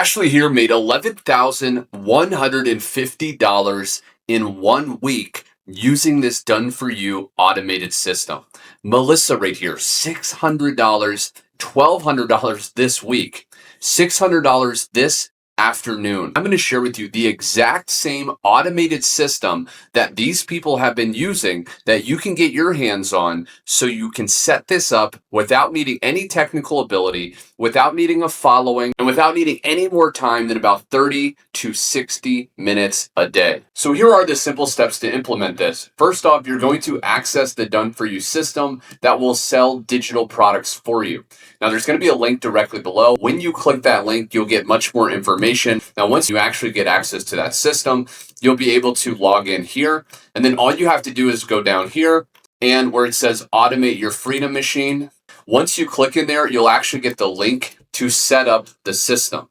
Ashley here made $11,150 in 1 week using this done-for-you automated system. Melissa right here, $600, $1,200 this week, $600 this afternoon. I'm going to share with you the exact same automated system that these people have been using that you can get your hands on so you can set this up without needing any technical ability, without needing a following, and without needing any more time than about 30 to 60 minutes a day. So here are the simple steps to implement this. First off, you're going to access the done-for-you system that will sell digital products for you. Now, there's going to be a link directly below. When you click that link, you'll get much more information. Now, once you actually get access to that system, you'll be able to log in here. And then all you have to do is go down here and where it says automate your freedom machine. Once you click in there, you'll actually get the link to set up the system.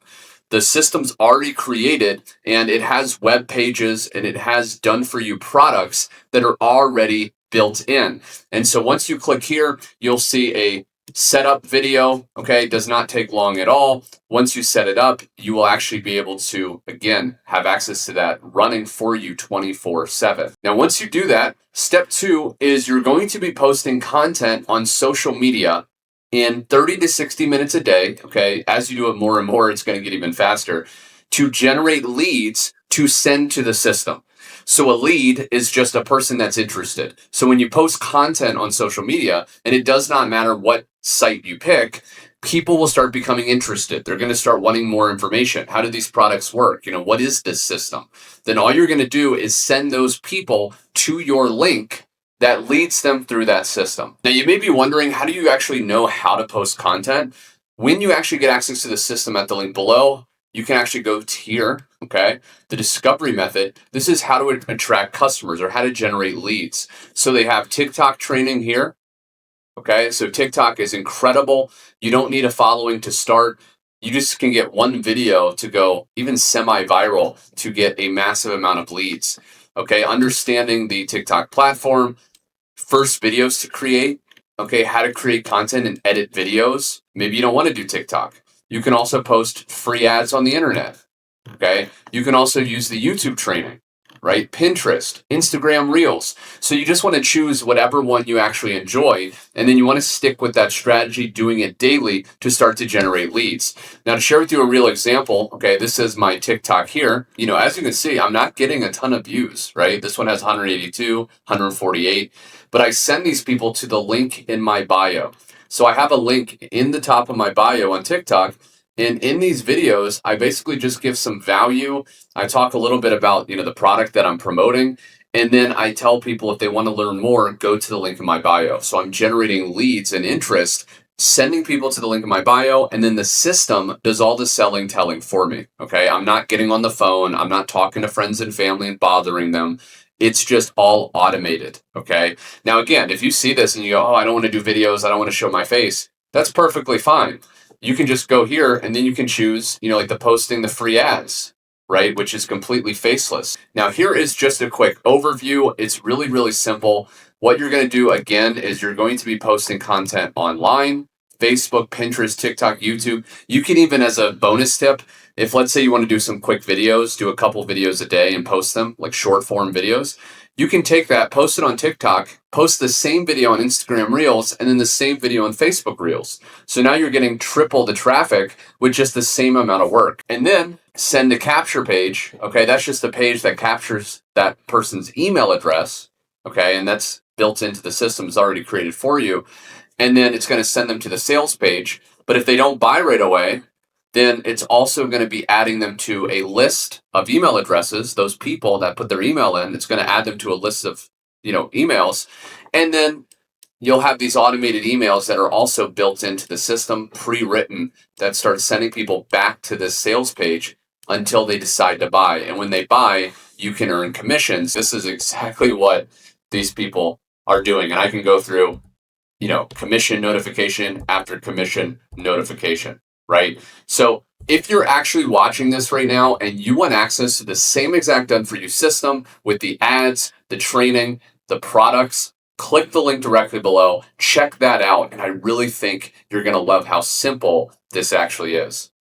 The system's already created and it has web pages and it has done for you products that are already built in. And so once you click here, you'll see a setup video. Okay, it does not take long at all. Once you set it up, you will actually be able to, again, have access to that running for you 24/7. Now, once you do that, step 2 is you're going to be posting content on social media in 30 to 60 minutes a day. Okay, as you do it more and more, it's going to get even faster to generate leads to send to the system. So a lead is just a person that's interested. So when you post content on social media, and it does not matter what site you pick, people will start becoming interested. They're going to start wanting more information. How do these products work? What is this system? Then all you're going to do is send those people to your link that leads them through that system. Now, you may be wondering, how do you actually know how to post content? When you actually get access to the system at the link below, you can actually go to here, okay? The discovery method. This is how to attract customers or how to generate leads. So they have TikTok training here, okay? So TikTok is incredible. You don't need a following to start. You just can get one video to go even semi-viral to get a massive amount of leads, okay? Understanding the TikTok platform, first videos to create, okay? How to create content and edit videos. Maybe you don't want to do TikTok. You can also post free ads on the internet, okay? You can also use the YouTube training, right? Pinterest, Instagram Reels. So you just want to choose whatever one you actually enjoy, and then you want to stick with that strategy, doing it daily to start to generate leads. Now, to share with you a real example, okay, this is my TikTok here. As you can see, I'm not getting a ton of views, right? This one has 182, 148, but I send these people to the link in my bio. So I have a link in the top of my bio on TikTok. And in these videos, I basically just give some value. I talk a little bit about, the product that I'm promoting. And then I tell people if they want to learn more, go to the link in my bio. So I'm generating leads and interest, sending people to the link in my bio. And then the system does all the selling, telling for me. Okay. I'm not getting on the phone. I'm not talking to friends and family and bothering them. It's just all automated, okay? Now, again, if you see this and you go, oh, I don't want to do videos, I don't want to show my face, that's perfectly fine. You can just go here and then you can choose, like the posting the free ads, right? Which is completely faceless. Now, here is just a quick overview. It's really, really simple. What you're going to do, again, is you're going to be posting content online, Facebook, Pinterest, TikTok, YouTube. You can even, as a bonus tip, if let's say you want to do some quick videos, do a couple videos a day and post them, like short form videos, you can take that, post it on TikTok, post the same video on Instagram Reels, and then the same video on Facebook Reels. So now you're getting triple the traffic with just the same amount of work. And then send a capture page. Okay, that's just a page that captures that person's email address. Okay, and that's built into the system, it's already created for you. And then it's going to send them to the sales page. But if they don't buy right away, then it's also going to be adding them to a list of email addresses, those people that put their email in. It's going to add them to a list of, emails. And then you'll have these automated emails that are also built into the system, pre-written, that start sending people back to this sales page until they decide to buy. And when they buy, you can earn commissions. This is exactly what these people are doing. And I can go through commission notification after commission notification, right? So if you're actually watching this right now and you want access to the same exact done for you system with the ads, the training, the products, click the link directly below, check that out. And I really think you're going to love how simple this actually is.